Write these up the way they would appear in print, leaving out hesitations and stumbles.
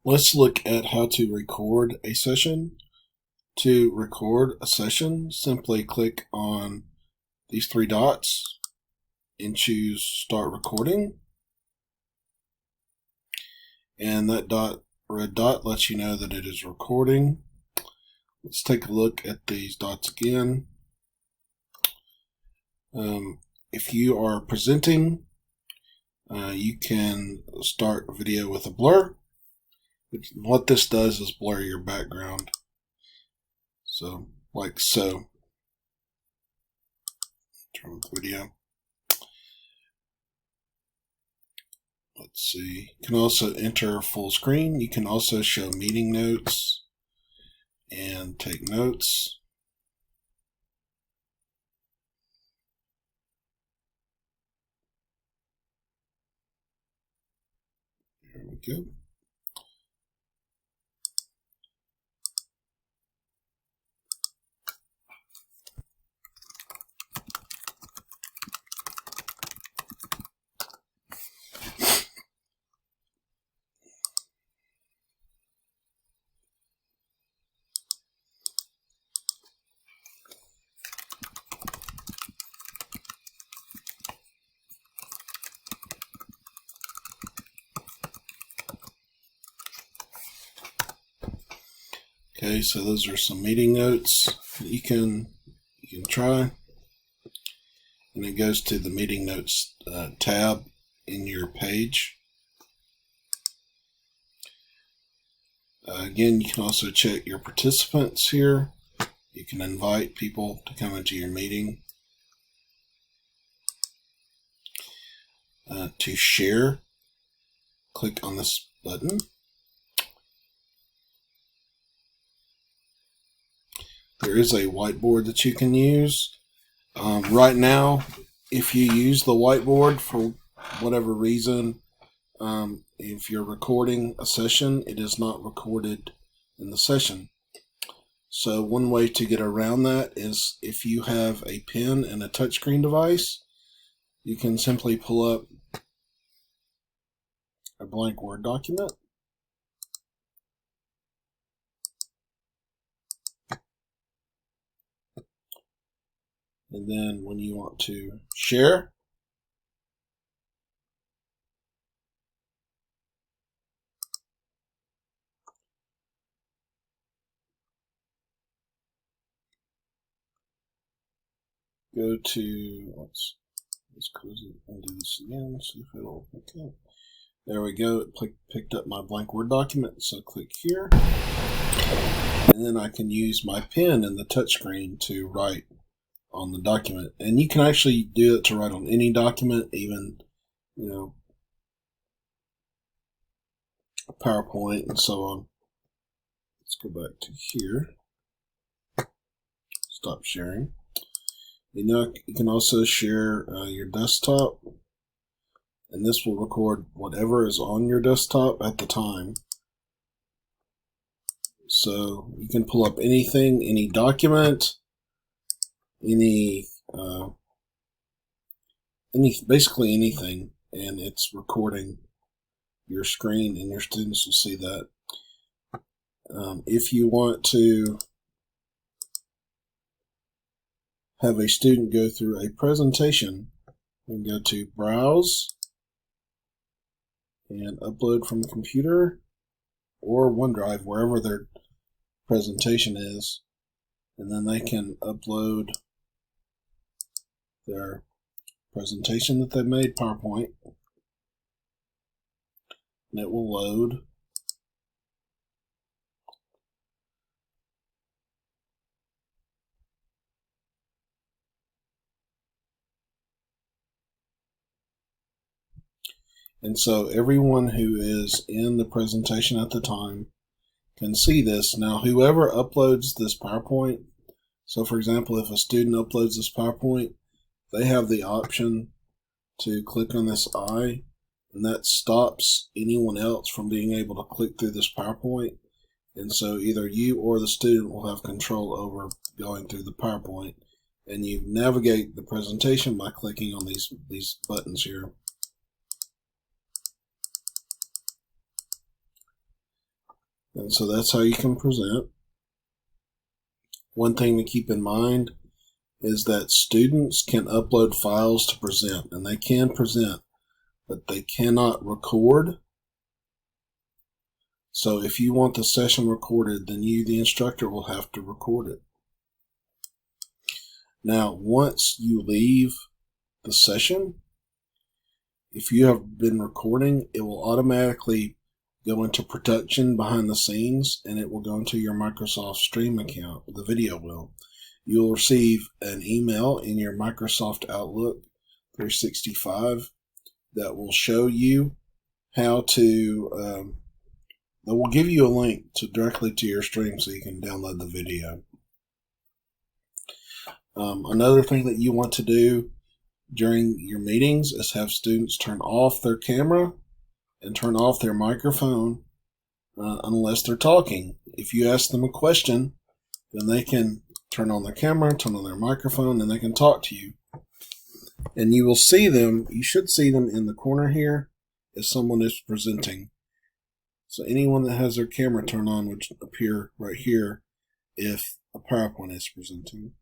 Let's look at how to record a session. To record a session, simply click on these three dots and choose Start Recording. And that red dot lets you know that it is recording. Let's take a look at these dots again. If you are presenting, you can start a video with a blur. What this does is blur your background. So, like so. Turn on the video. Let's see. You can also enter full screen. You can also show meeting notes and take notes. There we go. Okay, so those are some meeting notes that you can try, and it goes to the meeting notes tab in your page. Again, you can also check your participants here. You can invite people to come into your meeting. To share, click on this button. There is a whiteboard that you can use. Right now, if you use the whiteboard for whatever reason, if you're recording a session, it is not recorded in the session. So one way to get around that is if you have a pen and a touchscreen device, you can simply pull up a blank Word document. And then when you want to share, go to, let's close it and do this again, see if it'll, okay. There we go, it picked up my blank Word document, so click here. And then I can use my pen and the touchscreen to write on the document. And you can actually do it to write on any document, even, PowerPoint and so on. Let's go back to here. Stop sharing. You can also share your desktop, and this will record whatever is on your desktop at the time. So you can pull up anything, any document, basically anything, and it's recording your screen, and your students will see that. If you want to have a student go through a presentation, you can go to Browse and Upload from Computer or OneDrive, wherever their presentation is, and then they can upload their presentation that they made, PowerPoint, and it will load. And so everyone who is in the presentation at the time can see this. Now, whoever uploads this PowerPoint, so for example, if a student uploads this PowerPoint, they have the option to click on this eye, and that stops anyone else from being able to click through this PowerPoint. And so either you or the student will have control over going through the PowerPoint, and you navigate the presentation by clicking on these buttons here. And so that's how you can present. One thing to keep in mind is that students can upload files to present, and they can present, but they cannot record. So if you want the session recorded, then you, the instructor, will have to record it. Now, once you leave the session, if you have been recording, it will automatically go into production behind the scenes, and it will go into your Microsoft Stream account. The video will. You'll receive an email in your Microsoft Outlook 365 that will show you how to, that will give you a link directly to your stream so you can download the video. Another thing that you want to do during your meetings is have students turn off their camera and turn off their microphone unless they're talking. If you ask them a question, then they can turn on their camera, turn on their microphone, and they can talk to you. And you will see them, you should see them in the corner here if someone is presenting. So anyone that has their camera turned on would appear right here if a PowerPoint is presenting.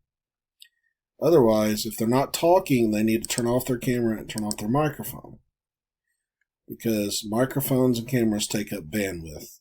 Otherwise, if they're not talking, they need to turn off their camera and turn off their microphone, because microphones and cameras take up bandwidth.